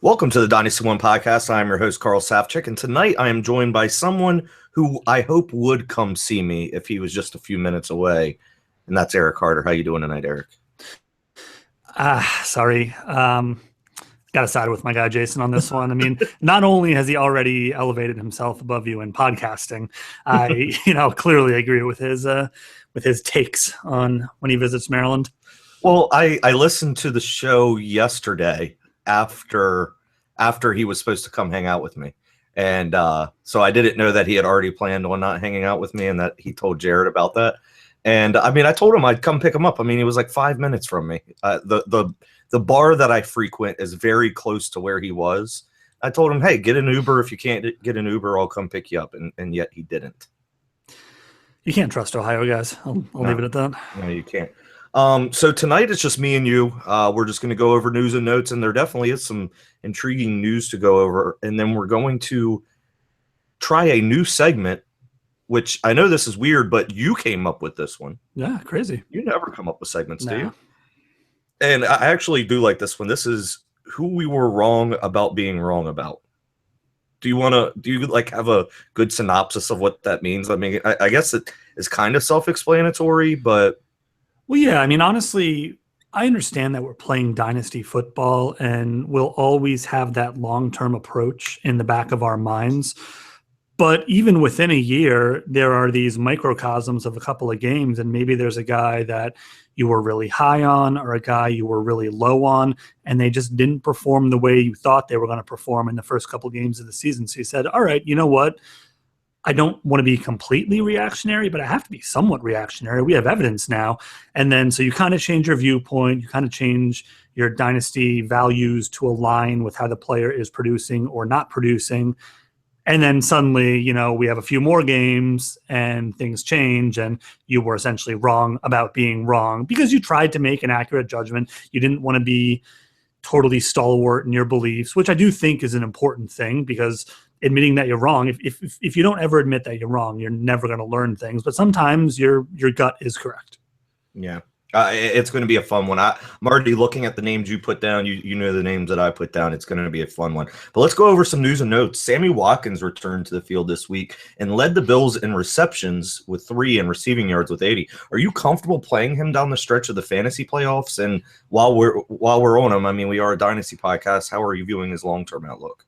Welcome to the Dynasty One podcast. I am your host, Carl Safchik, and tonight I am joined by someone who I hope would come see me if he was just a few minutes away, and that's Eric Carter. How you doing tonight, Eric? Sorry. Got to side with my guy Jason on this one. I mean, not only has he already elevated himself above you in podcasting, I clearly agree with his takes on when he visits Maryland. Well, I listened to the show yesterday after he was supposed to come hang out with me. And so I didn't know that he had already planned on not hanging out with me and that he told Jared about that. And I mean, I told him I'd come pick him up. I mean, he was like 5 minutes from me. The bar that I frequent is very close to where he was. I told him, hey, get an Uber. If you can't get an Uber, I'll come pick you up. And yet he didn't. You can't trust Ohio guys. I'll leave it at that. No, you can't. So tonight it's just me and you. We're just going to go over news and notes, and there definitely is some intriguing news to go over. And then we're going to try a new segment, which I know this is weird, but you came up with this one. Yeah, crazy. You never come up with segments, do you? And I actually do like this one. This is who we were wrong about being wrong about. Do you have a good synopsis of what that means? I mean, I guess it is kind of self-explanatory, but. Well, yeah, I mean, honestly, I understand that we're playing dynasty football and we'll always have that long-term approach in the back of our minds. But even within a year, there are these microcosms of a couple of games, and maybe there's a guy that you were really high on or a guy you were really low on, and they just didn't perform the way you thought they were going to perform in the first couple of games of the season. So you said, all right, you know what? I don't want to be completely reactionary, but I have to be somewhat reactionary. We have evidence now. And then so you kind of change your viewpoint. You kind of change your dynasty values to align with how the player is producing or not producing. And then suddenly, we have a few more games and things change and you were essentially wrong about being wrong because you tried to make an accurate judgment. You didn't want to be totally stalwart in your beliefs, which I do think is an important thing because admitting that you're wrong, if you don't ever admit that you're wrong, you're never going to learn things. But sometimes your gut is correct. Yeah. It's going to be a fun one. I'm already looking at the names you put down. You know the names that I put down. It's going to be a fun one. But let's go over some news and notes. Sammy Watkins returned to the field this week and led the Bills in receptions with 3 and receiving yards with 80. Are you comfortable playing him down the stretch of the fantasy playoffs? And while we're on him, I mean, we are a dynasty podcast. How are you viewing his long-term outlook?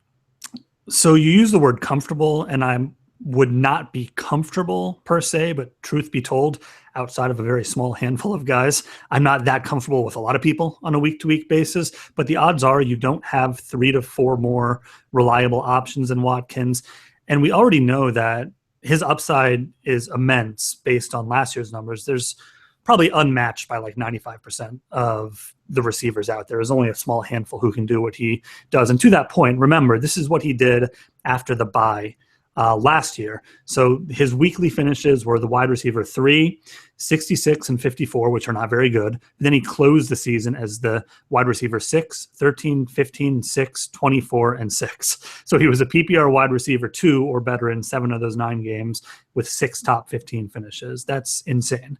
So you use the word comfortable, and I would not be comfortable per se, but truth be told, outside of a very small handful of guys, I'm not that comfortable with a lot of people on a week-to-week basis, but the odds are you don't have 3 to 4 more reliable options than Watkins. And we already know that his upside is immense based on last year's numbers. There's probably unmatched by like 95% of the receivers out there. There's only a small handful who can do what he does. And to that point, remember, this is what he did after the bye last year. So his weekly finishes were the wide receiver 3, 66, and 54, which are not very good. Then he closed the season as the wide receiver 6, 13, 15, 6, 24, and 6. So he was a PPR wide receiver 2 or better in 7 of those 9 games with 6 top 15 finishes. That's insane.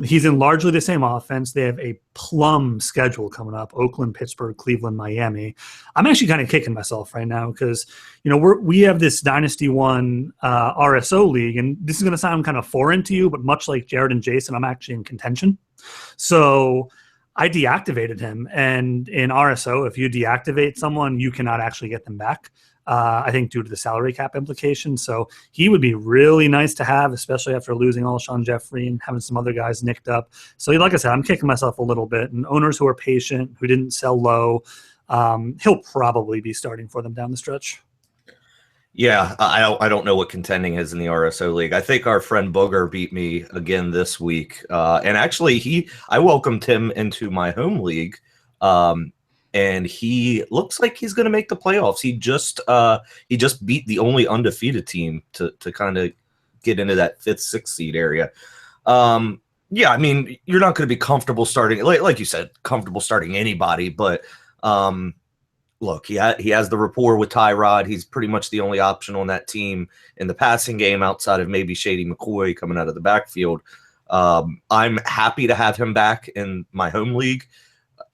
He's in largely the same offense. They have a plum schedule coming up: Oakland, Pittsburgh, Cleveland, Miami. I'm actually kind of kicking myself right now because, we have this Dynasty One RSO league, and this is going to sound kind of foreign to you, but much like Jared and Jason, I'm actually in contention. So I deactivated him, and in RSO, if you deactivate someone, you cannot actually get them back. I think due to the salary cap implications. So he would be really nice to have, especially after losing Alshon Jeffrey and having some other guys nicked up. So like I said, I'm kicking myself a little bit. And owners who are patient, who didn't sell low, he'll probably be starting for them down the stretch. Yeah, I don't know what contending is in the RSO league. I think our friend Booger beat me again this week. And actually, I welcomed him into my home league. And he looks like he's going to make the playoffs. He just beat the only undefeated team to kind of get into that 5th, 6th seed area. Yeah, I mean, you're not going to be comfortable starting, like you said, comfortable starting anybody. But look, he has the rapport with Tyrod. He's pretty much the only option on that team in the passing game outside of maybe Shady McCoy coming out of the backfield. I'm happy to have him back in my home league.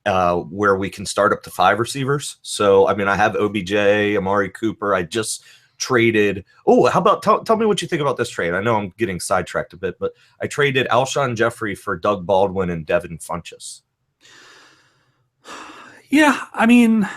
where we can start up to 5 receivers. So, I mean, I have OBJ, Amari Cooper. I just traded. Oh, how about tell me what you think about this trade? I know I'm getting sidetracked a bit, but I traded Alshon Jeffrey for Doug Baldwin and Devin Funchess. Yeah, I mean,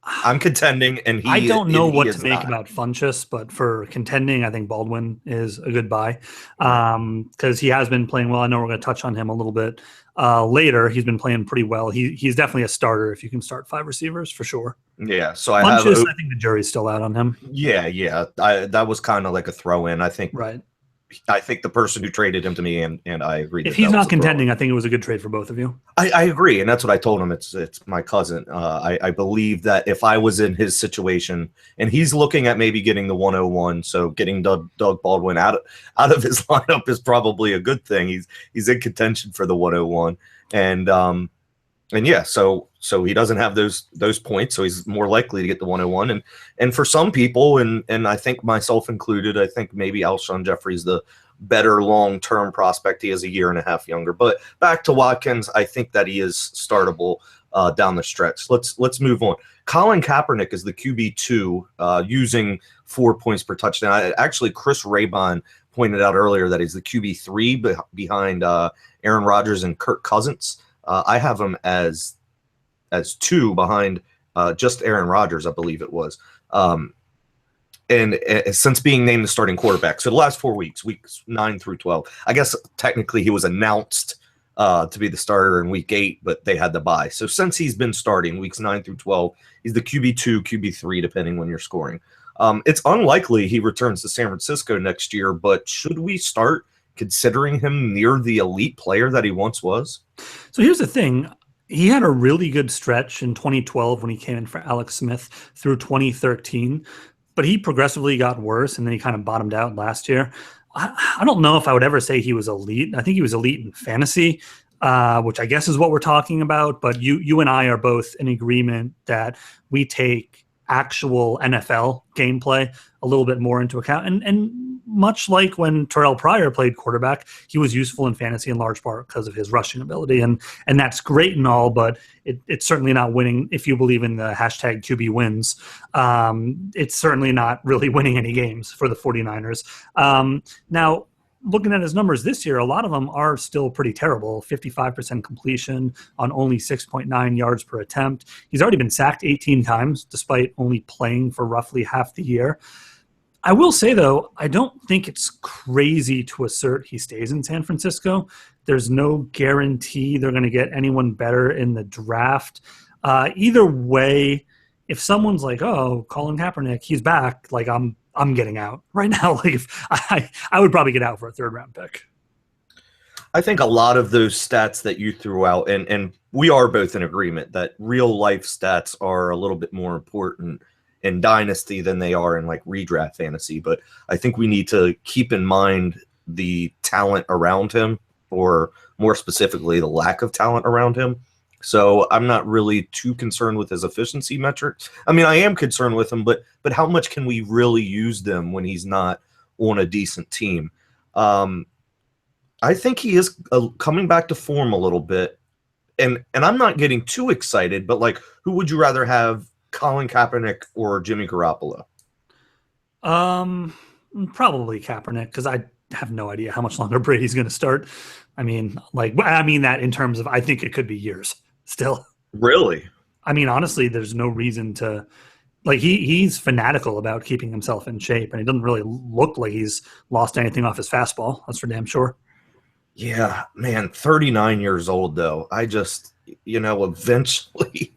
I'm contending, and I don't know what to make not. about Funchess, but for contending, I think Baldwin is a good buy because he has been playing well. I know we're going to touch on him a little bit later. He's been playing pretty well. He's definitely a starter if you can start 5 receivers for sure. Yeah, so Funchess, I think the jury's still out on him. Yeah. That was kind of like a throw in. I think the person who traded him to me and I agree. If he's not contending, I think it was a good trade for both of you. I agree, and that's what I told him. It's my cousin. I believe that if I was in his situation, and he's looking at maybe getting the 101, so getting Doug Baldwin out of his lineup is probably a good thing. He's in contention for the 101, and yeah, so he doesn't have those points, so he's more likely to get the 101. And for some people, and I think myself included, I think maybe Alshon Jeffrey's the better long-term prospect. He is a year and a half younger. But back to Watkins, I think that he is startable down the stretch. Let's move on. Colin Kaepernick is the QB2 using 4 points per touchdown. Actually, Chris Raybon pointed out earlier that he's the QB3 behind Aaron Rodgers and Kirk Cousins. I have him as 2 behind just Aaron Rodgers, I believe it was. And since being named the starting quarterback. So the last 4 weeks, weeks 9 through 12, I guess technically he was announced to be the starter in week 8, but they had the bye. So since he's been starting weeks 9 through 12, he's the QB2, QB3, depending when you're scoring. It's unlikely he returns to San Francisco next year, but should we start considering him near the elite player that he once was? So here's the thing. He had a really good stretch in 2012 when he came in for Alex Smith through 2013, but he progressively got worse, and then he kind of bottomed out last year. I don't know if I would ever say he was elite. I think he was elite in fantasy, which I guess is what we're talking about, but you and I are both in agreement that we take actual NFL gameplay a little bit more into account. And much like when Terrell Pryor played quarterback, he was useful in fantasy in large part because of his rushing ability. And that's great and all, but it's certainly not winning. If you believe in the hashtag QB wins, it's certainly not really winning any games for the 49ers. Now, looking at his numbers this year, a lot of them are still pretty terrible. 55% completion on only 6.9 yards per attempt. He's already been sacked 18 times, despite only playing for roughly half the year. I will say, though, I don't think it's crazy to assert he stays in San Francisco. There's no guarantee they're going to get anyone better in the draft. Either way, if someone's like, oh, Colin Kaepernick, he's back, like I'm getting out right now. Like if I would probably get out for a 3rd-round pick. I think a lot of those stats that you threw out, and we are both in agreement that real life stats are a little bit more important in Dynasty than they are in like redraft fantasy. But I think we need to keep in mind the talent around him, or more specifically, the lack of talent around him. So I'm not really too concerned with his efficiency metrics. I mean, I am concerned with him, but how much can we really use them when he's not on a decent team? I think he is coming back to form a little bit, and I'm not getting too excited. But like, who would you rather have, Colin Kaepernick or Jimmy Garoppolo? Probably Kaepernick, because I have no idea how much longer Brady's going to start. I mean that in terms of, I think it could be years still. Really? I mean, honestly, there's no reason to, like, he's fanatical about keeping himself in shape, and it doesn't really look like he's lost anything off his fastball. That's for damn sure. Yeah, man, 39 years old, though. I just, eventually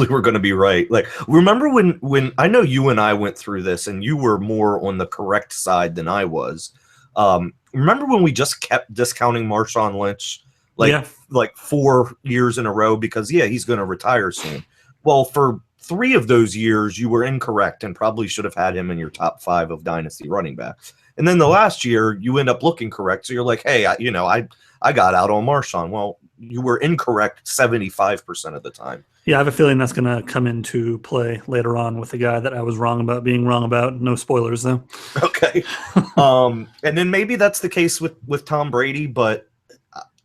we're going to be right. Like, remember when I know you and I went through this, and you were more on the correct side than I was. Remember when we just kept discounting Marshawn Lynch like 4 years in a row because he's going to retire soon. Well, for 3 of those years you were incorrect and probably should have had him in your top 5 of dynasty running backs. And then the last year you end up looking correct, so you're like, hey, I got out on Marshawn. Well, you were incorrect 75% of the time. Yeah, I have a feeling that's going to come into play later on with the guy that I was wrong about being wrong about. No spoilers, though. Okay. And then maybe that's the case with Tom Brady, but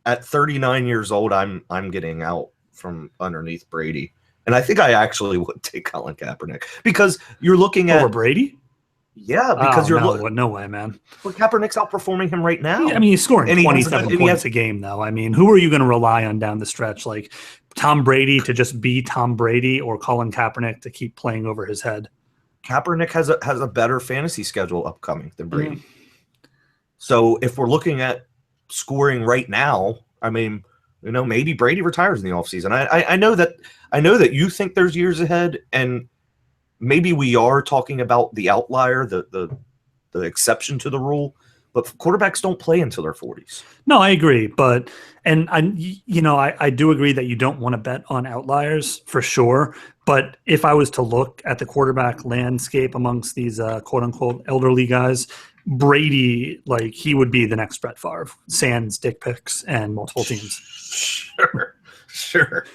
at 39 years old, I'm getting out from underneath Brady. And I think I actually would take Colin Kaepernick because you're looking at over Brady. Yeah, because no way, man. But Kaepernick's outperforming him right now. I mean, he's scoring 27 points a game, though. I mean, who are you going to rely on down the stretch? Like Tom Brady to just be Tom Brady, or Colin Kaepernick to keep playing over his head? Kaepernick has a better fantasy schedule upcoming than Brady. So if we're looking at scoring right now, I mean, maybe Brady retires in the offseason. I know that you think there's years ahead, and maybe we are talking about the outlier, the exception to the rule, but quarterbacks don't play until their 40s. No, I agree, I do agree that you don't want to bet on outliers for sure. But if I was to look at the quarterback landscape amongst these quote unquote elderly guys, Brady, like, he would be the next Brett Favre, sans dick pics and multiple teams. Sure.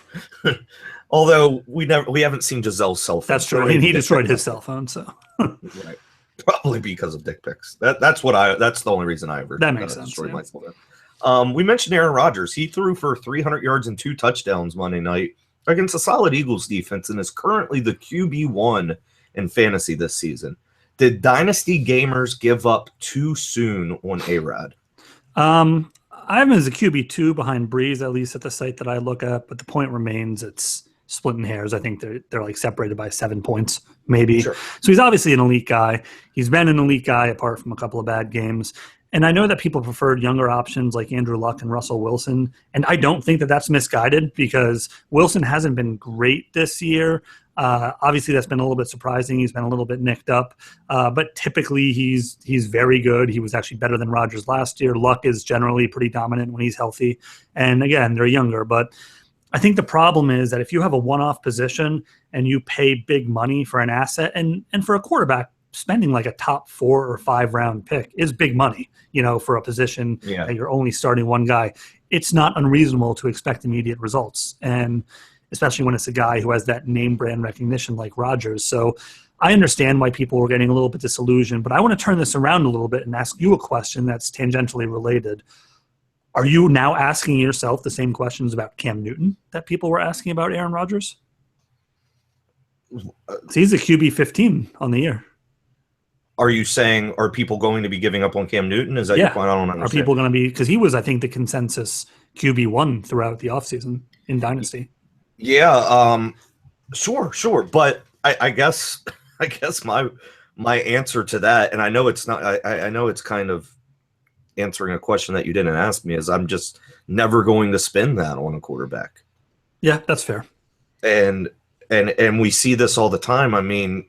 Although we haven't seen Giselle's cell phone. That's true. And he destroyed his cell phone, so right. Probably because of dick pics. That's the only reason I ever destroyed my cell phone. We mentioned Aaron Rodgers. He threw for 300 yards and 2 touchdowns Monday night against a solid Eagles defense and is currently the QB1 in fantasy this season. Did Dynasty gamers give up too soon on A-Rod? I have him as a QB2 behind Breeze, at least at the site that I look at, but the point remains it's splitting hairs. I think they're like separated by 7 points, maybe. Sure. So he's obviously an elite guy. He's been an elite guy apart from a couple of bad games. And I know that people preferred younger options like Andrew Luck and Russell Wilson. And I don't think that that's misguided because Wilson hasn't been great this year. Obviously, that's been a little bit surprising. He's been a little bit nicked up. But typically, he's very good. He was actually better than Rodgers last year. Luck is generally pretty dominant when he's healthy. And again, they're younger. But I think the problem is that if you have a one-off position and you pay big money for an asset, and for a quarterback, spending like a top 4 or 5 round pick is big money, for a position that you're only starting one guy. It's not unreasonable to expect immediate results. And especially when it's a guy who has that name brand recognition like Rodgers. So I understand why people were getting a little bit disillusioned, but I want to turn this around a little bit and ask you a question that's tangentially related. Are you now asking yourself the same questions about Cam Newton that people were asking about Aaron Rodgers? So he's a QB 15 on the year. Are you saying, are people going to be giving up on Cam Newton? Is that your point? I don't understand. Are people going to be, because he was, I think, the consensus QB1 throughout the offseason in Dynasty. Yeah, sure. But I guess my answer to that, and I know it's not, I know it's kind of answering a question that you didn't ask me, is I'm just never going to spin that on a quarterback. Yeah, that's fair. And we see this all the time. I mean,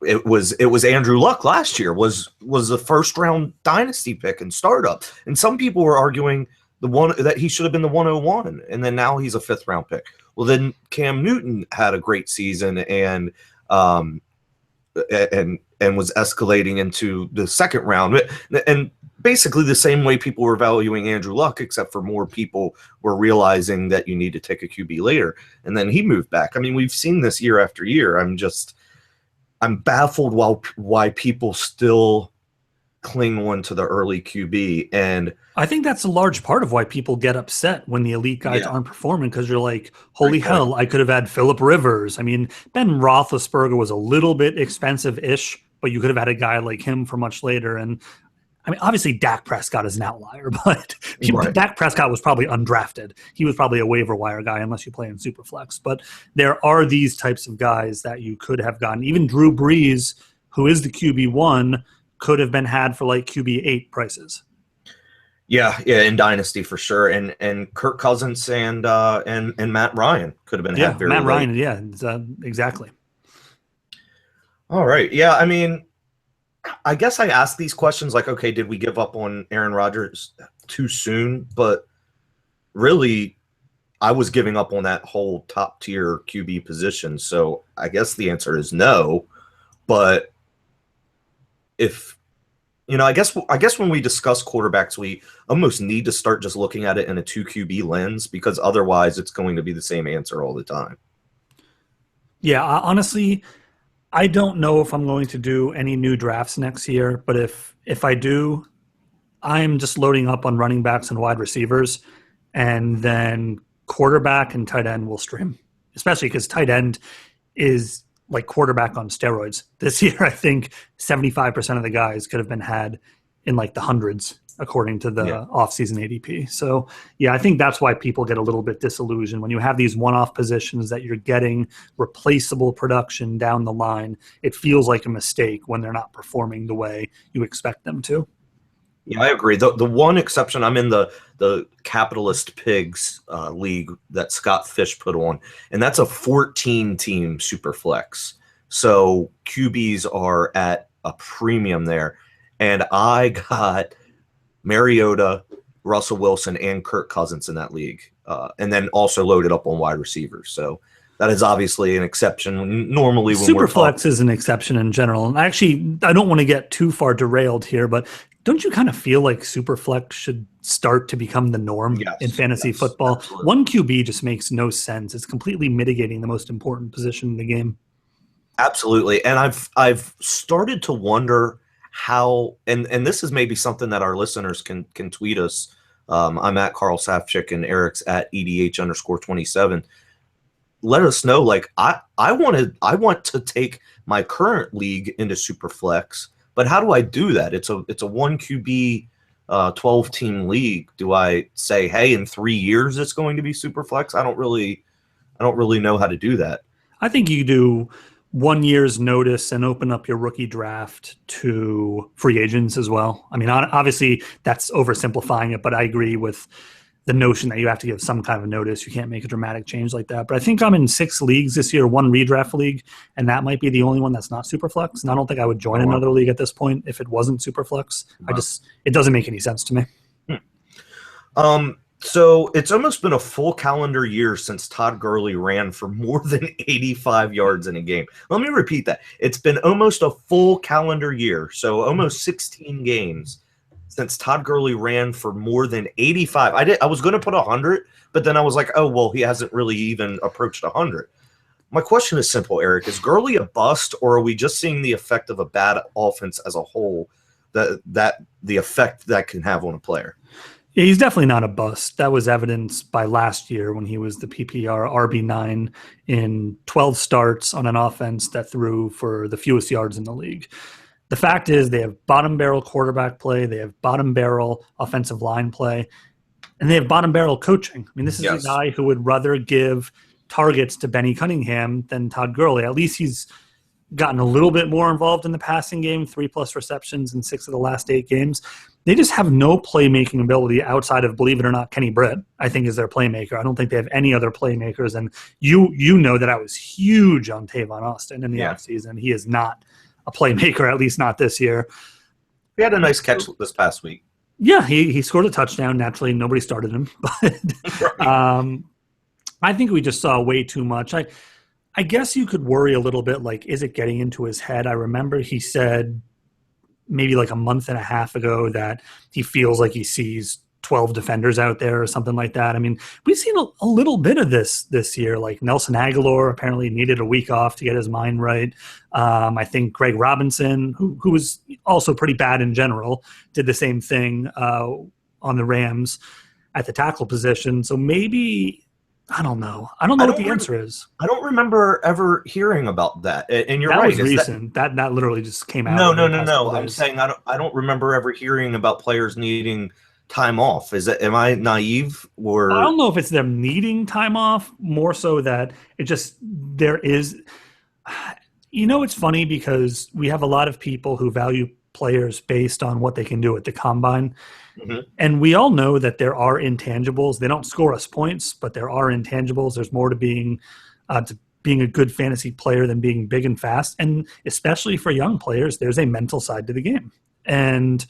it was Andrew Luck last year was the first round dynasty pick and startup, and some people were arguing that he should have been the 101, and then now he's a 5th round pick. Well, then Cam Newton had a great season and was escalating into the 2nd round, and basically the same way people were valuing Andrew Luck, except for more people were realizing that you need to take a QB later, and then he moved back. I mean, we've seen this year after year. I'm baffled why people still cling on to the early QB. And I think that's a large part of why people get upset when the elite guys aren't performing, because you're like, holy hell, I could have had Phillip Rivers. I mean, Ben Roethlisberger was a little bit expensive-ish, but you could have had a guy like him for much later. And I mean, obviously Dak Prescott is an outlier, but Dak Prescott was probably undrafted. He was probably a waiver wire guy unless you play in Superflex. But there are these types of guys that you could have gotten. Even Drew Brees, who is the QB1, could have been had for like QB8 prices. Yeah, in Dynasty for sure. And Kirk Cousins and Matt Ryan could have been had very late. Ryan, exactly. All right. Yeah, I mean, I guess I asked these questions like, okay, did we give up on Aaron Rodgers too soon? But really, I was giving up on that whole top tier QB position. So I guess the answer is no. But if, I guess when we discuss quarterbacks, we almost need to start just looking at it in a 2 QB lens, because otherwise it's going to be the same answer all the time. Yeah, honestly, I don't know if I'm going to do any new drafts next year, but if I do, I'm just loading up on running backs and wide receivers and then quarterback and tight end will stream, especially because tight end is like quarterback on steroids. This year, I think 75% of the guys could have been had in like the hundreds, according to the offseason ADP. So, yeah, I think that's why people get a little bit disillusioned. When you have these one-off positions that you're getting replaceable production down the line, it feels like a mistake when they're not performing the way you expect them to. Yeah, I agree. The one exception, I'm in the Capitalist Pigs league that Scott Fish put on, and that's a 14-team super flex. So QBs are at a premium there. And I got Mariota, Russell Wilson, and Kirk Cousins in that league, and then also loaded up on wide receivers. So that is obviously an exception. Normally, when Superflex is an exception in general. And actually, I don't want to get too far derailed here, but don't you kind of feel like Superflex should start to become the norm in fantasy football? Absolutely. One QB just makes no sense. It's completely mitigating the most important position in the game. Absolutely. And I've started to wonder how, and this is maybe something that our listeners can tweet us. I'm at Carl Safchik and Eric's at EDH_27. Let us know. Like I want to take my current league into Superflex, but how do I do that? It's a 1 QB 12-team league. Do I say, hey, in 3 years it's going to be Superflex? I don't really know how to do that. I think you do 1 year's notice and open up your rookie draft to free agents as well. I mean, obviously that's oversimplifying it, but I agree with the notion that you have to give some kind of notice. You can't make a dramatic change like that. But I think I'm in 6 leagues this year, 1 redraft league, and that might be the only one that's not Superflex. And I don't think I would join another league at this point if it wasn't Superflex. It doesn't make any sense to me. So it's almost been a full calendar year since Todd Gurley ran for more than 85 yards in a game. Let me repeat that. It's been almost a full calendar year, so almost 16 games since Todd Gurley ran for more than 85. I was going to put 100, but then I was like, oh, well, he hasn't really even approached 100. My question is simple, Eric. Is Gurley a bust, or are we just seeing the effect of a bad offense as a whole, that the effect that can have on a player? Yeah, he's definitely not a bust. That was evidenced by last year when he was the PPR RB9 in 12 starts on an offense that threw for the fewest yards in the league. The fact is they have bottom barrel quarterback play, they have bottom barrel offensive line play, and they have bottom barrel coaching. I mean, this is a guy who would rather give targets to Benny Cunningham than Todd Gurley. At least he's gotten a little bit more involved in the passing game, 3+ receptions in 6 of the last 8 games. They just have no playmaking ability outside of, believe it or not, Kenny Britt, I think, is their playmaker. I don't think they have any other playmakers. And you know that I was huge on Tavon Austin in the offseason. He is not a playmaker, at least not this year. He had a nice catch this past week. Yeah, he scored a touchdown. Naturally, nobody started him. But I think we just saw way too much. I guess you could worry a little bit, like, is it getting into his head? I remember he said maybe like a month and a half ago that he feels like he sees 12 defenders out there or something like that. I mean, we've seen a little bit of this year. Like Nelson Aguilar apparently needed a week off to get his mind right. I think Greg Robinson, who was also pretty bad in general, did the same thing on the Rams at the tackle position. So maybe – I don't know. I don't know what the answer is. I don't remember ever hearing about that. And you're right. That was recent. That literally just came out. No. I'm saying I don't remember ever hearing about players needing time off. Am I naive? Or I don't know if it's them needing time off, more so that it just there is. It's funny because we have a lot of people who value players based on what they can do at the combine. Mm-hmm. And we all know that there are intangibles. They don't score us points, but there are intangibles. There's more to being a good fantasy player than being big and fast. And especially for young players, there's a mental side to the game. And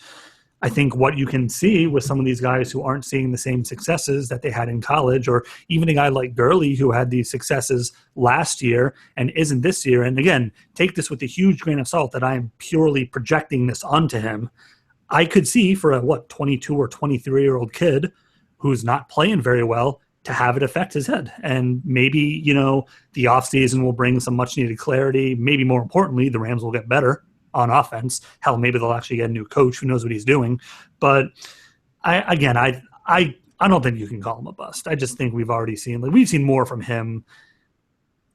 I think what you can see with some of these guys who aren't seeing the same successes that they had in college, or even a guy like Gurley who had these successes last year and isn't this year. And again, take this with a huge grain of salt that I am purely projecting this onto him. I could see for a 22 or 23-year-old kid who's not playing very well to have it affect his head. And maybe, the offseason will bring some much-needed clarity. Maybe more importantly, the Rams will get better on offense. Hell, maybe they'll actually get a new coach who knows what he's doing. But I I don't think you can call him a bust. I just think we've seen more from him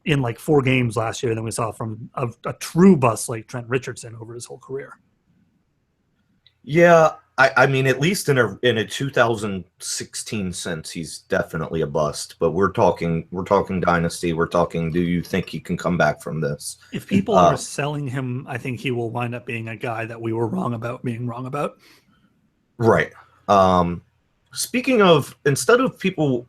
in like 4 games last year than we saw from a true bust like Trent Richardson over his whole career. Yeah, I mean, at least in a 2016 sense, he's definitely a bust. But we're talking Dynasty. We're talking, do you think he can come back from this? If people are selling him, I think he will wind up being a guy that we were wrong about being wrong about. Right. Speaking of, instead of people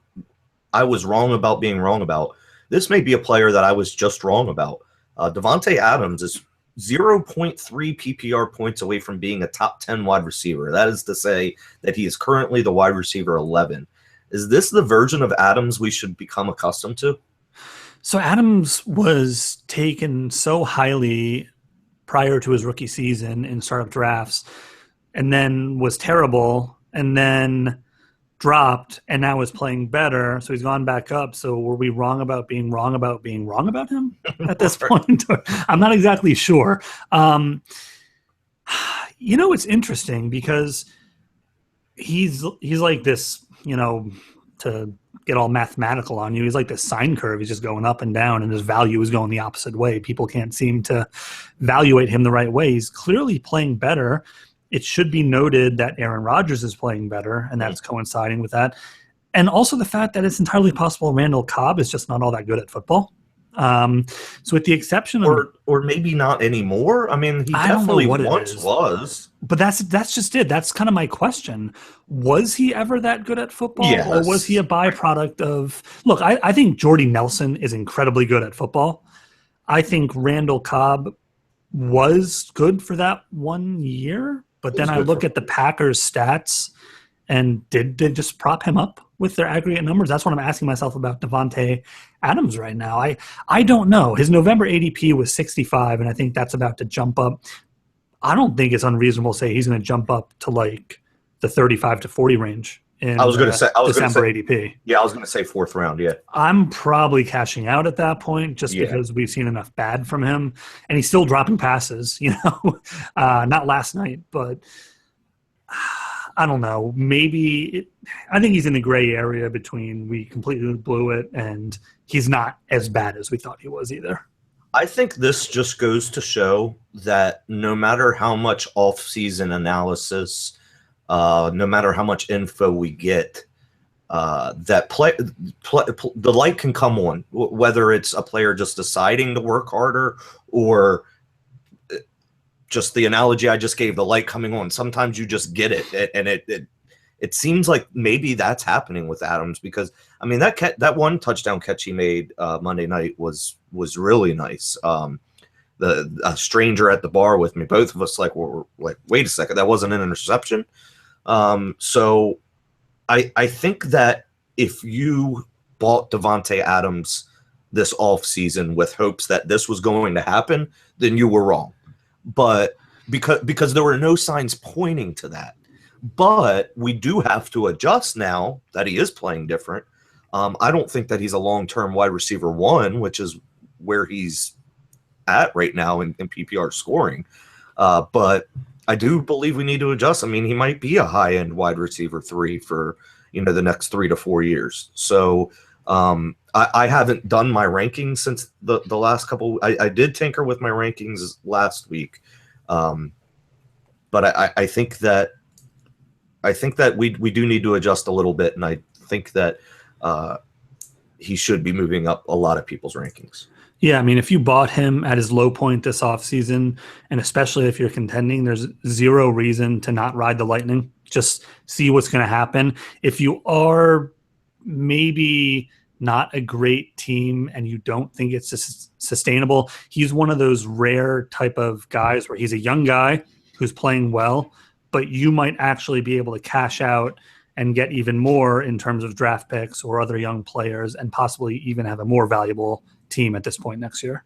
I was wrong about being wrong about, this may be a player that I was just wrong about. Davante Adams is 0.3 PPR points away from being a top 10 wide receiver. That is to say that he is currently the wide receiver 11. Is this the version of Adams we should become accustomed to? So Adams was taken so highly prior to his rookie season in startup drafts, and then was terrible, and then dropped, and now is playing better. So he's gone back up. So were we wrong about being wrong about him at this point? I'm not exactly sure. It's interesting because he's like this, to get all mathematical on you, he's like this sine curve. He's just going up and down, and his value is going the opposite way. People can't seem to evaluate him the right way. He's clearly playing better. It should be noted that Aaron Rodgers is playing better, and that's coinciding with that. And also the fact that it's entirely possible Randall Cobb is just not all that good at football. So with the exception of... Or maybe not anymore. I mean, he definitely once was. But that's just it. That's kind of my question. Was he ever that good at football? Yes. Or was he a byproduct of... Look, I think Jordy Nelson is incredibly good at football. I think Randall Cobb was good for that 1 year. But then I look at the Packers' stats, and did they just prop him up with their aggregate numbers? That's what I'm asking myself about Davante Adams right now. I don't know. His November ADP was 65, and I think that's about to jump up. I don't think it's unreasonable to say he's going to jump up to like the 35 to 40 range in December ADP. Yeah, I was going to say 4th round, yeah. I'm probably cashing out at that point just because we've seen enough bad from him. And he's still dropping passes, not last night, but I don't know. I think he's in the gray area between we completely blew it and he's not as bad as we thought he was either. I think this just goes to show that no matter how much off-season analysis, no matter how much info we get, that the light can come on, whether it's a player just deciding to work harder or just the analogy I just gave, the light coming on. Sometimes you just get it, and it seems like maybe that's happening with Adams because, I mean, that one touchdown catch he made Monday night was really nice. A stranger at the bar with me, both of us were like, wait a second, that wasn't an interception. So I think that if you bought Davante Adams this offseason with hopes that this was going to happen, then you were wrong. But because there were no signs pointing to that. But we do have to adjust now that he is playing different. I don't think that he's a long-term wide receiver 1, which is where he's at right now in PPR scoring. But I do believe we need to adjust. I mean, he might be a high-end wide receiver 3 for the next 3 to 4 years. So I haven't done my rankings since the last couple. I did tinker with my rankings last week, but I think that we do need to adjust a little bit, and I think that he should be moving up a lot of people's rankings. Yeah, I mean, if you bought him at his low point this offseason, and especially if you're contending, there's zero reason to not ride the lightning. Just see what's going to happen. If you are maybe not a great team and you don't think it's sustainable, he's one of those rare type of guys where he's a young guy who's playing well, but you might actually be able to cash out and get even more in terms of draft picks or other young players and possibly even have a more valuable team at this point next year.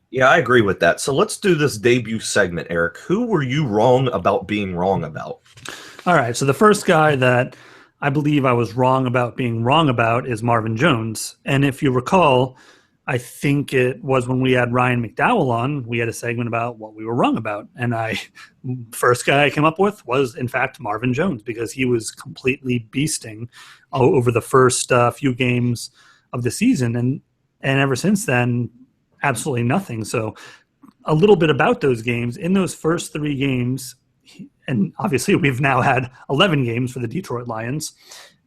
Yeah, I agree with that. So let's do this debut segment, Eric. Who were you wrong about being wrong about? All right, so the first guy that I believe I was wrong about being wrong about is Marvin Jones. And if you recall, I think it was when we had Ryan McDowell on, we had a segment about what we were wrong about. And first guy I came up with was, in fact, Marvin Jones, because he was completely beasting over the first few games of the season. And ever since then, absolutely nothing. So a little bit about those games. In those first 3 games, and obviously we've now had 11 games for the Detroit Lions,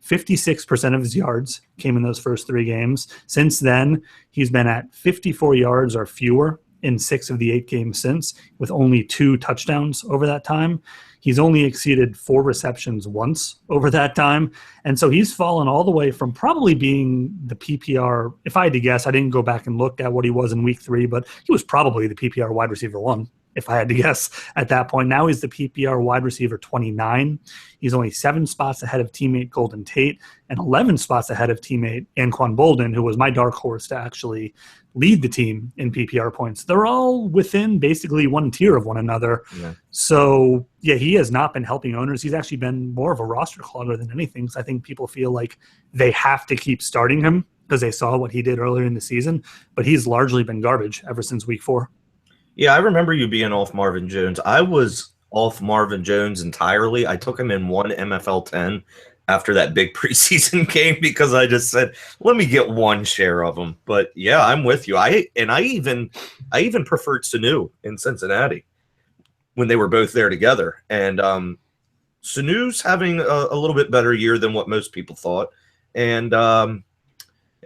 56% of his yards came in those first 3 games. Since then, he's been at 54 yards or fewer in 6 of the 8 games since, with only 2 touchdowns over that time. He's only exceeded 4 receptions once over that time. And so he's fallen all the way from probably being the PPR. If I had to guess, I didn't go back and look at what he was in week 3, but he was probably the PPR wide receiver 1. If I had to guess at that point. Now he's the PPR wide receiver 29. He's only 7 spots ahead of teammate Golden Tate and 11 spots ahead of teammate Anquan Boldin, who was my dark horse to actually lead the team in PPR points. They're all within basically one tier of one another. Yeah. So, yeah, he has not been helping owners. He's actually been more of a roster clogger than anything. So I think people feel like they have to keep starting him because they saw what he did earlier in the season. But he's largely been garbage ever since week 4. Yeah, I remember you being off Marvin Jones. I was off Marvin Jones entirely. I took him in one MFL 10 after that big preseason game because I just said, let me get one share of him. But yeah, I'm with you. I even preferred Sanu in Cincinnati when they were both there together. And Sanu's having a little bit better year than what most people thought. And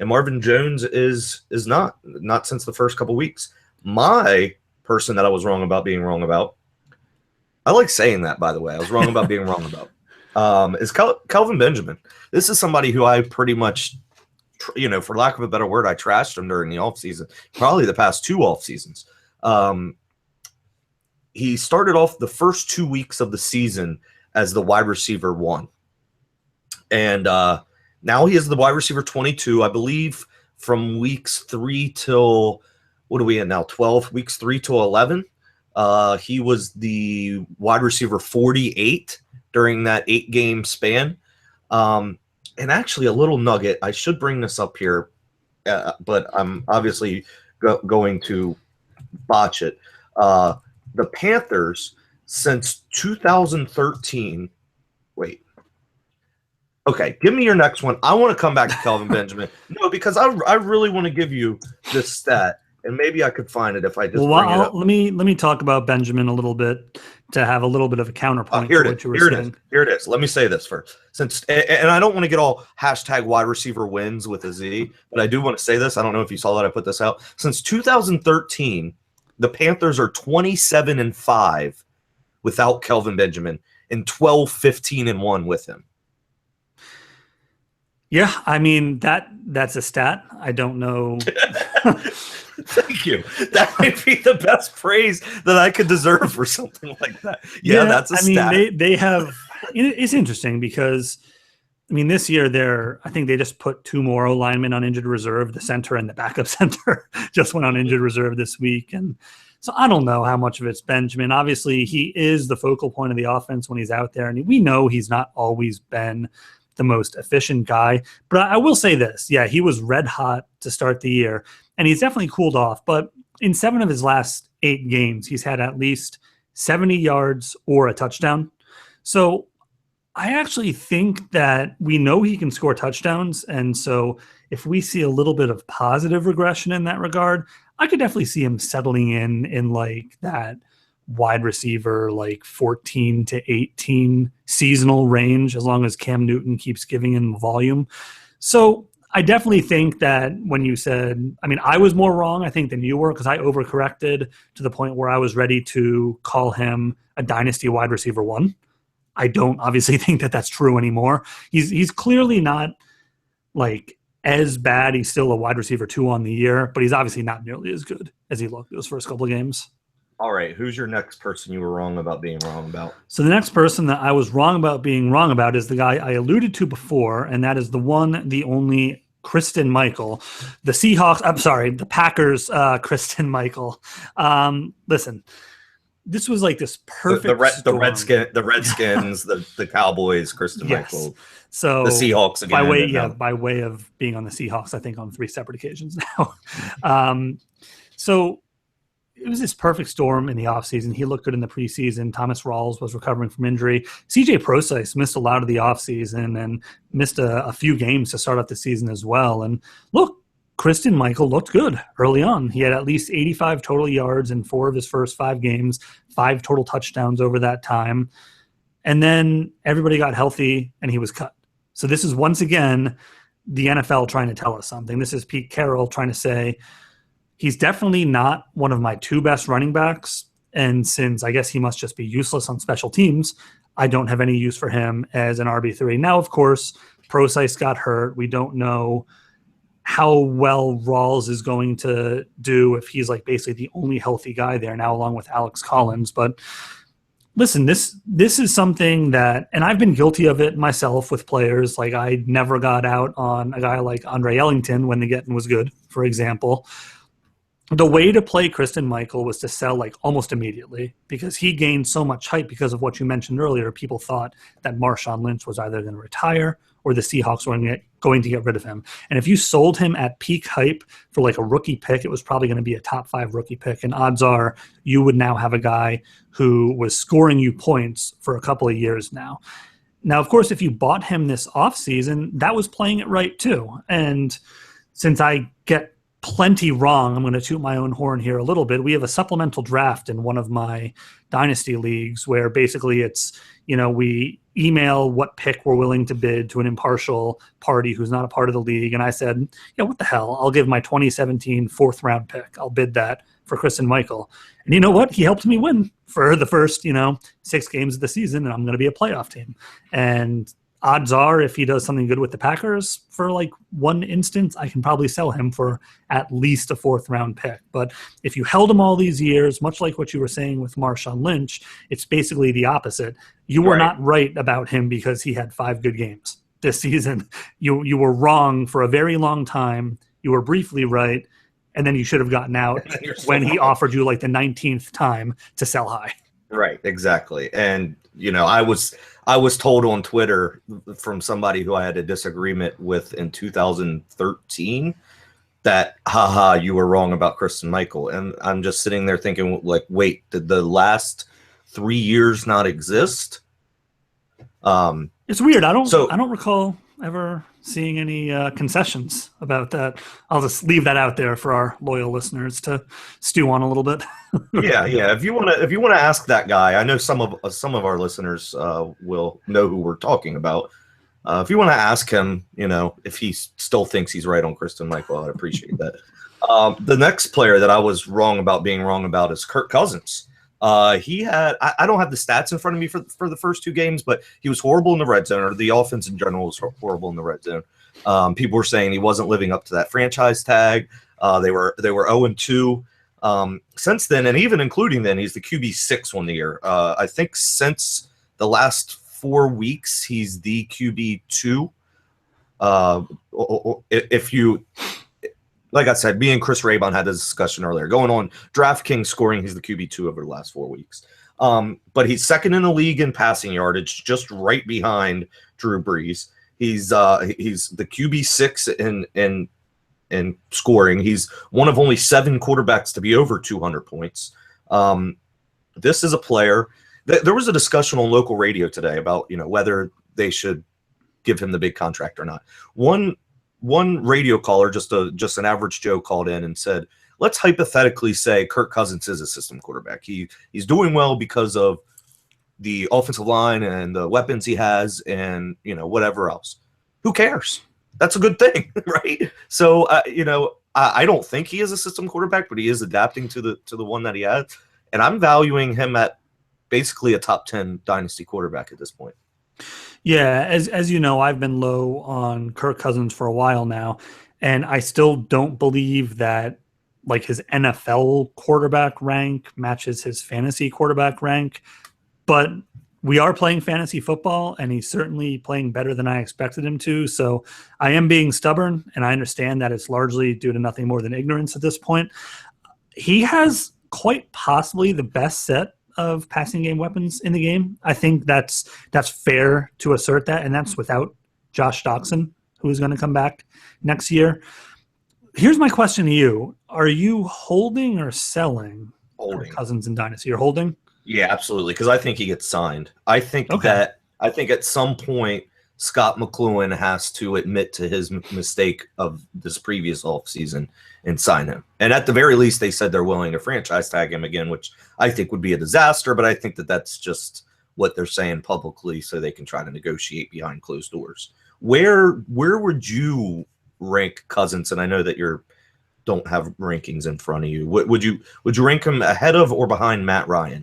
Marvin Jones is not since the first couple weeks. My person that I was wrong about being wrong about. I like saying that, by the way. I was wrong about being wrong about. Is Kelvin Benjamin. This is somebody who I pretty much, for lack of a better word, I trashed him during the offseason, probably the past 2 off seasons. He started off the first 2 weeks of the season as the wide receiver 1. And now he is the wide receiver 22, I believe, from weeks 3 till – what are we at now? 12 weeks, 3 to 11. He was the wide receiver 48 during that 8-game span. And actually, a little nugget. I should bring this up here, but I'm obviously going to botch it. The Panthers, since 2013. Wait. Okay, give me your next one. I want to come back to Kelvin Benjamin. No, because I really want to give you this stat. And maybe I could find it if I just bring it up. Let me talk about Benjamin a little bit to have a little bit of a counterpoint to what you were saying. Here it is. Let me say this first. And I don't want to get all hashtag wide receiver wins with a Z, but I do want to say this. I don't know if you saw that I put this out. Since 2013, the Panthers are 27-5 without Kelvin Benjamin and 12-15-1 with him. Yeah, I mean that's a stat. I don't know. Thank you. That might be the best praise that I could deserve for something like that. Yeah, that's a stat. Mean, they have. It's interesting because, I mean, this year I think they just put 2 more O-linemen on injured reserve. The center and the backup center just went on injured reserve this week, and so I don't know how much of it's Benjamin. Obviously, he is the focal point of the offense when he's out there, and we know he's not always been the most efficient guy. But I will say this. Yeah, he was red hot to start the year, and he's definitely cooled off. But in 7 of his last 8 games, he's had at least 70 yards or a touchdown. So I actually think that we know he can score touchdowns. And so if we see a little bit of positive regression in that regard, I could definitely see him settling in like that wide receiver, like 14 to 18 seasonal range, as long as Cam Newton keeps giving him volume. So I definitely think that when you said, I mean, I was more wrong, I think, than you were, because I overcorrected to the point where I was ready to call him a dynasty wide receiver 1. I don't obviously think that that's true anymore. He's clearly not like as bad. He's still a wide receiver 2 on the year, but he's obviously not nearly as good as he looked those first couple of games. All right, who's your next person you were wrong about being wrong about? So the next person that I was wrong about being wrong about is the guy I alluded to before, and that is the one, the only Christine Michael. The Packers, Christine Michael. Listen, this was like this perfect the Redskins, the Cowboys, Christine Michael. So the Seahawks again. by way of being on the Seahawks, I think on 3 separate occasions now. So it was this perfect storm in the offseason. He looked good in the preseason. Thomas Rawls was recovering from injury. CJ Prosise missed a lot of the offseason and missed a few games to start off the season as well. And look, Christine Michael looked good early on. He had at least 85 total yards in 4 of his first 5 games, 5 total touchdowns over that time. And then everybody got healthy and he was cut. So this is once again the NFL trying to tell us something. This is Pete Carroll trying to say, he's definitely not one of my 2 best running backs. And since I guess he must just be useless on special teams, I don't have any use for him as an RB3. Now, of course, Prosise got hurt. We don't know how well Rawls is going to do if he's like basically the only healthy guy there now, along with Alex Collins. But listen, this is something that, and I've been guilty of it myself with players. Like I never got out on a guy like Andre Ellington when the getting was good, for example. The way to play Christine Michael was to sell like almost immediately because he gained so much hype because of what you mentioned earlier. People thought that Marshawn Lynch was either going to retire or the Seahawks were going to get rid of him. And if you sold him at peak hype for like a rookie pick, it was probably going to be a top 5 rookie pick. And odds are you would now have a guy who was scoring you points for a couple of years now. Now, of course, if you bought him this offseason, that was playing it right too. And since I get plenty wrong, I'm going to toot my own horn here a little bit. We have a supplemental draft in one of my dynasty leagues where basically it's, we email what pick we're willing to bid to an impartial party who's not a part of the league. And I said, what the hell? I'll give my 2017 4th round pick. I'll bid that for Christine Michael. And you know what? He helped me win for the first, 6 games of the season, and I'm going to be a playoff team. And odds are if he does something good with the Packers for like one instance, I can probably sell him for at least a 4th round pick. But if you held him all these years, much like what you were saying with Marshawn Lynch, it's basically the opposite. You were not right about him because he had 5 good games this season. You were wrong for a very long time. You were briefly right. And then you should have gotten out when he offered you like the 19th time to sell high. Right, exactly. And, I was told on Twitter from somebody who I had a disagreement with in 2013 that, you were wrong about Christine Michael. And I'm just sitting there thinking, like, wait, did the last 3 years not exist? It's weird. I don't recall ever seeing any concessions about that. I'll just leave that out there for our loyal listeners to stew on a little bit. Yeah. If you want to ask that guy, I know some of our listeners will know who we're talking about. If you want to ask him, if he still thinks he's right on Christine Michael, I'd appreciate that. The next player that I was wrong about being wrong about is Kirk Cousins. He had, I don't have the stats in front of me for the first 2 games, but he was horrible in the red zone, or the offense in general was horrible in the red zone. People were saying he wasn't living up to that franchise tag. They were 0-2 since then, and even including then, he's the QB6 on the year. I think since the last 4 weeks, he's the QB2. If you, like I said, me and Chris Raybon had this discussion earlier. Going on DraftKings scoring, he's the QB2 over the last 4 weeks. But he's second in the league in passing yardage, just right behind Drew Brees. He's the QB6 in scoring. He's one of only 7 quarterbacks to be over 200 points. This is a player. There was a discussion on local radio today about whether they should give him the big contract or not. One radio caller, just an average Joe, called in and said, let's hypothetically say Kirk Cousins is a system quarterback. He's doing well because of the offensive line and the weapons he has and, whatever else. Who cares? That's a good thing, right? So, I don't think he is a system quarterback, but he is adapting to the one that he has. And I'm valuing him at basically a top 10 dynasty quarterback at this point. Yeah, as you know, I've been low on Kirk Cousins for a while now, and I still don't believe that like his NFL quarterback rank matches his fantasy quarterback rank. But we are playing fantasy football, and he's certainly playing better than I expected him to. So I am being stubborn, and I understand that it's largely due to nothing more than ignorance at this point. He has quite possibly the best set of passing game weapons in the game. I think that's fair to assert that, and that's without Josh Doxson, who is going to come back next year. Here's my question to you. Are you holding or selling Kirk Cousins in Dynasty? You're holding? Yeah, absolutely, because I think he gets signed. I think at some point Scott McLuhan has to admit to his mistake of this previous offseason and sign him. And at the very least, they said they're willing to franchise tag him again, which I think would be a disaster, but I think that that's just what they're saying publicly so they can try to negotiate behind closed doors. Where would you rank Cousins? And I know that you don't have rankings in front of you. Would you rank him ahead of or behind Matt Ryan?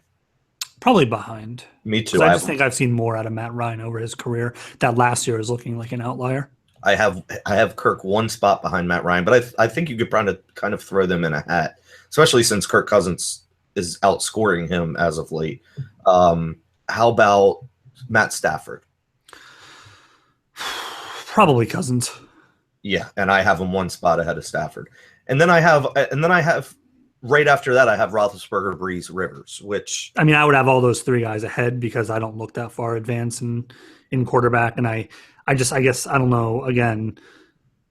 Probably behind. Me too. I just think I've seen more out of Matt Ryan over his career. That last year is looking like an outlier. I have Kirk one spot behind Matt Ryan, but I think you could kind of throw them in a hat, especially since Kirk Cousins is outscoring him as of late. How about Matt Stafford? Probably Cousins. Yeah, and I have him one spot ahead of Stafford. And then I have right after that, I have Roethlisberger, Breeze, Rivers, which... I mean, I would have all those three guys ahead because I don't look that far advanced in quarterback. And I guess, I don't know, again,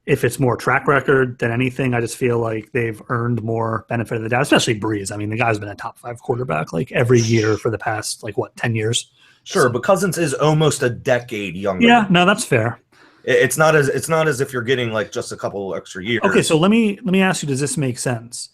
if it's more track record than anything, I just feel like they've earned more benefit of the doubt, especially Breeze. I mean, the guy's been a top 5 quarterback like every year for the past, 10 years? Sure, so, but Cousins is almost a decade younger. Yeah, no, that's fair. It's not as if you're getting like just a couple extra years. Okay, so let me ask you, does this make sense?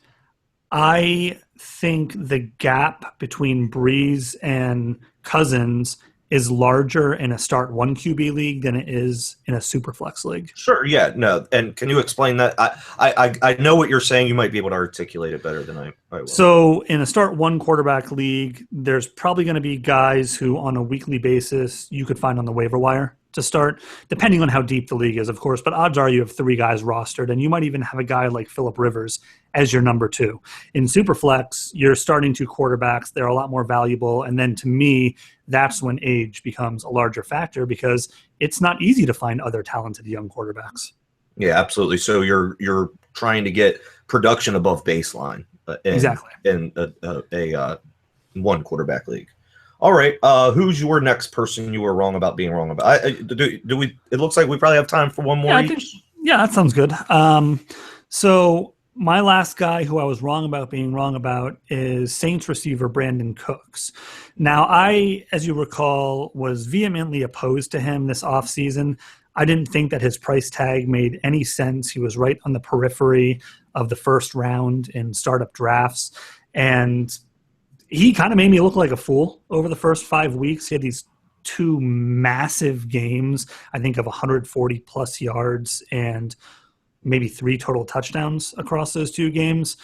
I think the gap between Breeze and Cousins is larger in a start 1 QB league than it is in a super flex league. Sure, yeah, no. And can you explain that? I know what you're saying. You might be able to articulate it better than I will. So in a start 1 quarterback league, there's probably going to be guys who on a weekly basis you could find on the waiver wire to start, depending on how deep the league is, of course. But odds are you have 3 guys rostered, and you might even have a guy like Phillip Rivers as your number 2. In Superflex, you're starting 2 quarterbacks. They're a lot more valuable. And then to me, that's when age becomes a larger factor because it's not easy to find other talented young quarterbacks. Yeah, absolutely. So you're trying to get production above baseline exactly in a 1 quarterback league. All right. Who's your next person you were wrong about being wrong about? Do we? It looks like we probably have time for one more. Yeah, that sounds good. So my last guy who I was wrong about being wrong about is Saints receiver Brandon Cooks. Now, I, as you recall, was vehemently opposed to him this offseason. I didn't think that his price tag made any sense. He was right on the periphery of the first round in startup drafts, and he kind of made me look like a fool over the first 5 weeks. He had these 2 massive games, I think of 140 plus yards and maybe 3 total touchdowns across those 2 games.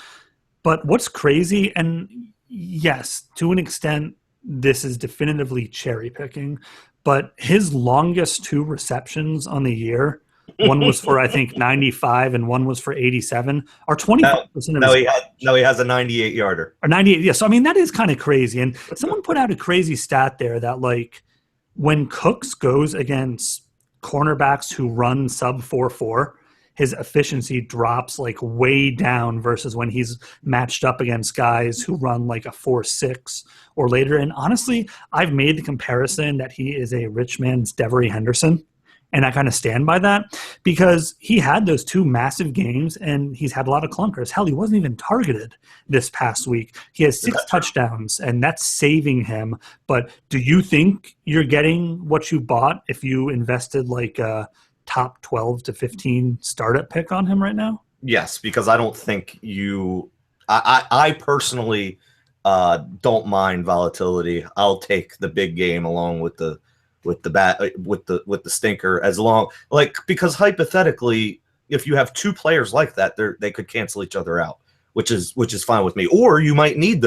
But what's crazy, and yes, to an extent, this is definitively cherry picking, but his longest 2 receptions on the year, one was for, I think, 95 and one was for 87, are 25% of his he has a 98-yarder. Or 98, yeah. So, I mean, that is kind of crazy. And someone put out a crazy stat there that, like, when Cooks goes against cornerbacks who run sub 4.4, his efficiency drops, like, way down versus when he's matched up against guys who run, like, a 4.6 or later. And honestly, I've made the comparison that he is a rich man's Devery Henderson. And I kind of stand by that because he had those 2 massive games and he's had a lot of clunkers. Hell, he wasn't even targeted this past week. He has 6 touchdowns and that's saving him. But do you think you're getting what you bought if you invested like a top 12 to 15 startup pick on him right now? Yes, because I don't think I personally don't mind volatility. I'll take the big game along with the stinker as long, like, because hypothetically if you have 2 players like that, they could cancel each other out, which is fine with me. Or you might need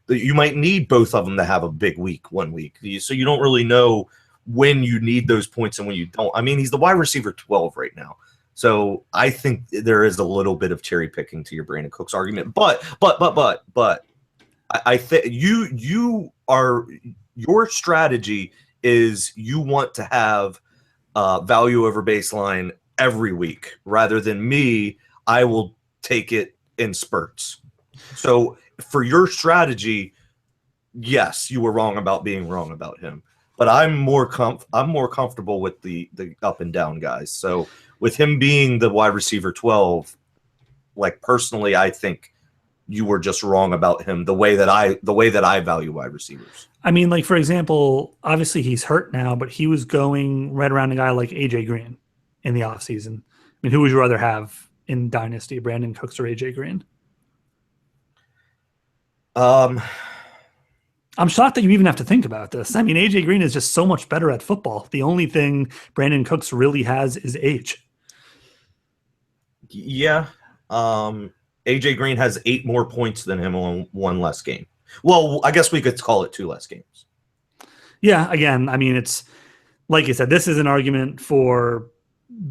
you might need both of them to have a big week 1 week, so you don't really know when you need those points and when you don't. I mean, he's the wide receiver 12 right now, so I think there is a little bit of cherry picking to your Brandon Cooks argument. But I think your strategy is you want to have value over baseline every week rather than me. I will take it in spurts. So for your strategy, yes, you were wrong about being wrong about him. but I'm more comfortable with the up and down guys. So with him being the wide receiver 12, like personally, I think you were just wrong about him the way that I value wide receivers. I mean, like, for example, obviously he's hurt now, but he was going right around a guy like AJ Green in the offseason. I mean, who would you rather have in Dynasty, Brandon Cooks or AJ Green? I'm shocked that you even have to think about this. I mean, AJ Green is just so much better at football. The only thing Brandon Cooks really has is age. Yeah. AJ Green has 8 more points than him on 1 less game. Well, I guess we could call it 2 less games. Yeah, again, I mean, it's like I said, this is an argument for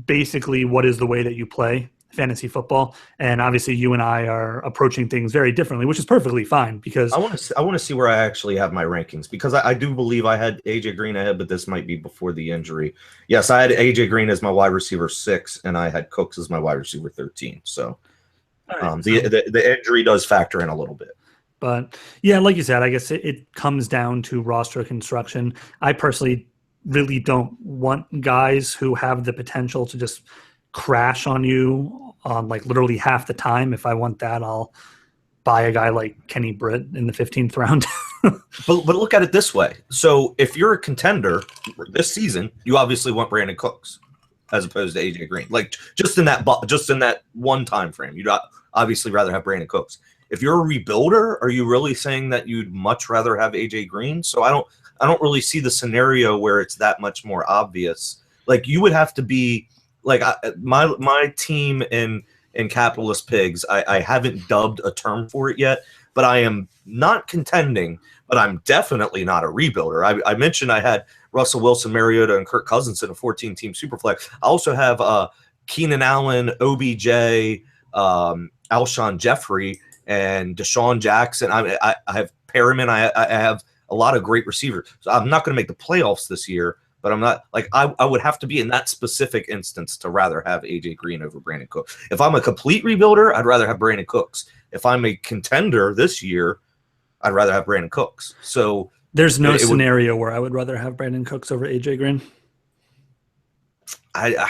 basically what is the way that you play fantasy football, and obviously you and I are approaching things very differently, which is perfectly fine because I want to see where I actually have my rankings, because I do believe I had AJ Green ahead, but this might be before the injury. Yes, I had AJ Green as my wide receiver 6, and I had Cooks as my wide receiver 13. So, the injury does factor in a little bit. But yeah, like you said, I guess it comes down to roster construction. I personally really don't want guys who have the potential to just crash on you like literally half the time. If I want that, I'll buy a guy like Kenny Britt in the 15th round. but look at it this way. So if you're a contender this season, you obviously want Brandon Cooks as opposed to AJ Green. Like just in that one time frame, you'd obviously rather have Brandon Cooks. If you're a rebuilder, are you really saying that you'd much rather have AJ Green? So I don't really see the scenario where it's that much more obvious. Like you would have to be like my team in Capitalist Pigs. I haven't dubbed a term for it yet, but I am not contending. But I'm definitely not a rebuilder. I mentioned I had Russell Wilson, Mariota, and Kirk Cousins in a 14-team superflex. I also have Keenan Allen, OBJ, Alshon Jeffrey, and Deshaun Jackson. I have Perriman. I have a lot of great receivers. So I'm not going to make the playoffs this year, but I'm not like I would have to be in that specific instance to rather have AJ Green over Brandon Cooks. If I'm a complete rebuilder, I'd rather have Brandon Cooks. If I'm a contender this year, I'd rather have Brandon Cooks. So there's no scenario where I would rather have Brandon Cooks over AJ Green. I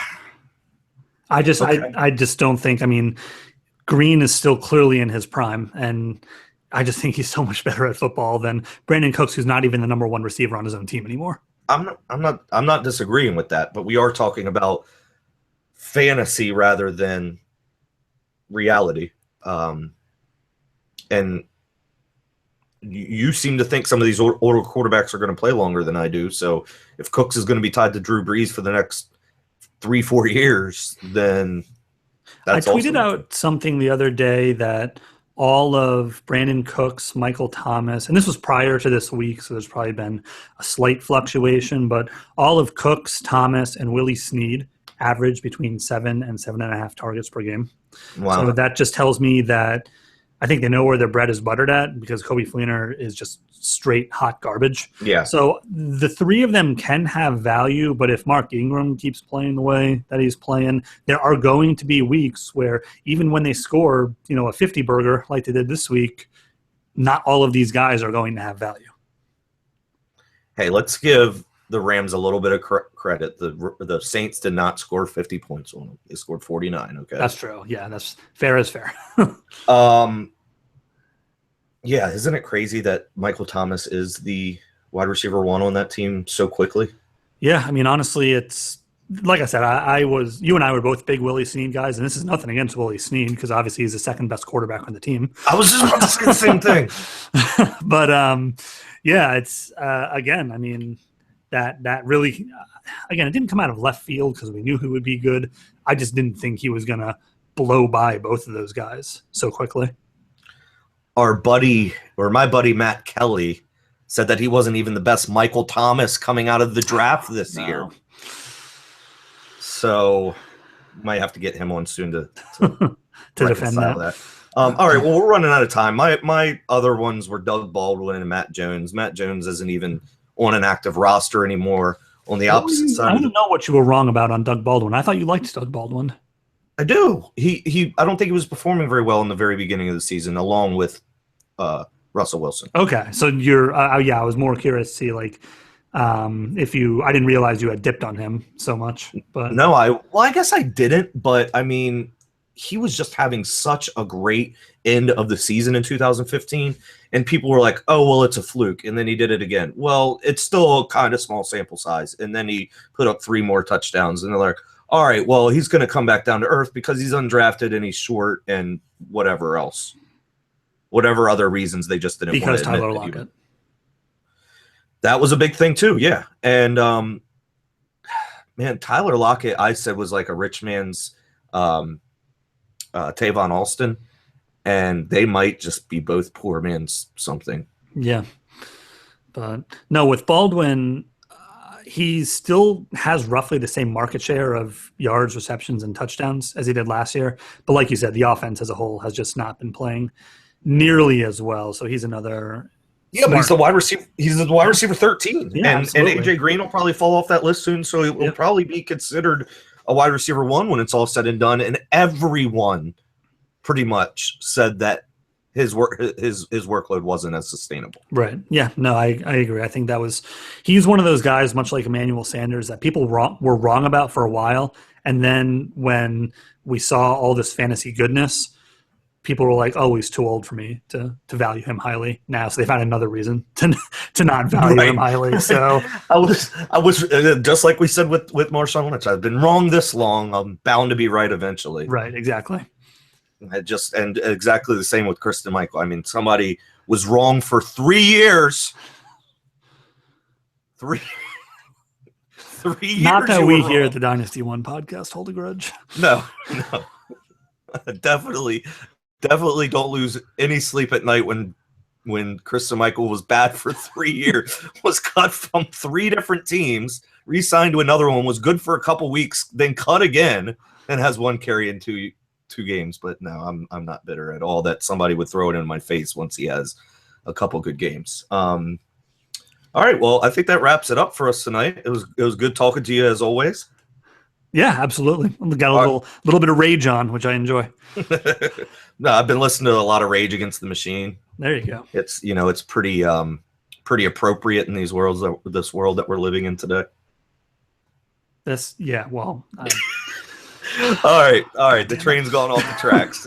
just don't think. I mean, Green is still clearly in his prime, and I just think he's so much better at football than Brandon Cooks, who's not even the number 1 receiver on his own team anymore. I'm not disagreeing with that, but we are talking about fantasy rather than reality. And you seem to think some of these older quarterbacks are going to play longer than I do. So if Cooks is going to be tied to Drew Brees for the next 3-4 years, then that's I tweeted out something the other day that all of Brandon Cooks, Michael Thomas, and this was prior to this week, so there's probably been a slight fluctuation, but all of Cooks, Thomas, and Willie Snead average between 7 and 7.5 targets per game. Wow. So that just tells me that I think they know where their bread is buttered at, because Kobe Fleener is just straight hot garbage. Yeah. So the 3 of them can have value, but if Mark Ingram keeps playing the way that he's playing, there are going to be weeks where even when they score, a 50 burger like they did this week, not all of these guys are going to have value. Hey, let's give the Rams a little bit of credit. The Saints did not score 50 points on them. They scored 49. Okay, that's true. Yeah, that's fair as fair. Yeah, isn't it crazy that Michael Thomas is the wide receiver 1 on that team so quickly? Yeah, I mean, honestly, it's like I said. You and I were both big Willie Snead guys, and this is nothing against Willie Snead because obviously he's the second best quarterback on the team. I was just about to say the same thing. But yeah, it's again. I mean, that really, again, it didn't come out of left field because we knew he would be good. I just didn't think he was gonna blow by both of those guys so quickly. My buddy Matt Kelly said that he wasn't even the best Michael Thomas coming out of the draft this year. So might have to get him on soon to defend that. All right, well, we're running out of time. My other ones were Doug Baldwin and Matt Jones. Matt Jones isn't even on an active roster anymore. On the opposite side, I don't know what you were wrong about on Doug Baldwin. I thought you liked Doug Baldwin. I do. I don't think he was performing very well in the very beginning of the season, along with Russell Wilson. Okay, so you're I was more curious to see like I didn't realize you had dipped on him so much, but No, I guess I didn't, but I mean, he was just having such a great end of the season in 2015, and people were like, "Oh, well, it's a fluke," and then he did it again. Well, it's still a kind of small sample size, and then he put up 3 more touchdowns, and they're like, "All right, well, he's going to come back down to earth because he's undrafted and he's short and whatever else, whatever other reasons they just didn't want because to admit Tyler that he Lockett. That was a big thing too, yeah. And man, Tyler Lockett, I said was like a rich man's Tavon Alston, and they might just be both poor man's something. Yeah, but no, with Baldwin, he still has roughly the same market share of yards, receptions, and touchdowns as he did last year. But like you said, the offense as a whole has just not been playing nearly as well. So he's another. Yeah, but he's the wide receiver. He's the wide receiver 13, Yeah, and AJ Green will probably fall off that list soon. So it will probably be considered a wide receiver 1 when it's all said and done. And everyone pretty much said that his workload wasn't as sustainable. Right. Yeah. No, I agree. I think he's one of those guys, much like Emmanuel Sanders, that people were wrong about for a while, and then when we saw all this fantasy goodness, people were like, "Oh, he's too old for me to value him highly now." So they found another reason to not value him highly. So I was just like we said with Marshawn Lynch. I've been wrong this long. I'm bound to be right eventually. Right. Exactly. And exactly the same with Kristen Michael. I mean, somebody was wrong for 3 years. 3 years. Not that we here at the Dynasty One podcast hold a grudge. No. Definitely don't lose any sleep at night when Kristen Michael was bad for 3 years, was cut from 3 different teams, re-signed to another one, was good for a couple weeks, then cut again, and has 1 carry in two games. But no, I'm not bitter at all that somebody would throw it in my face once he has a couple good games. All right, well, I think that wraps it up for us tonight. It was good talking to you as always. Yeah, absolutely. We got a little bit of rage on, which I enjoy. No, I've been listening to a lot of Rage Against the Machine. There you go. It's it's pretty appropriate in this world that we're living in today. Well. All right. The train's gone off the tracks.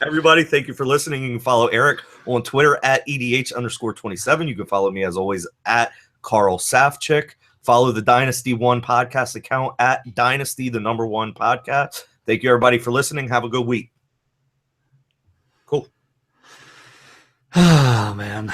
Everybody, thank you for listening. You can follow Eric on Twitter at EDH_27. You can follow me as always at Carl Safchik. Follow the Dynasty One podcast account at Dynasty, the #1 podcast. Thank you, everybody, for listening. Have a good week. Cool. Oh, man.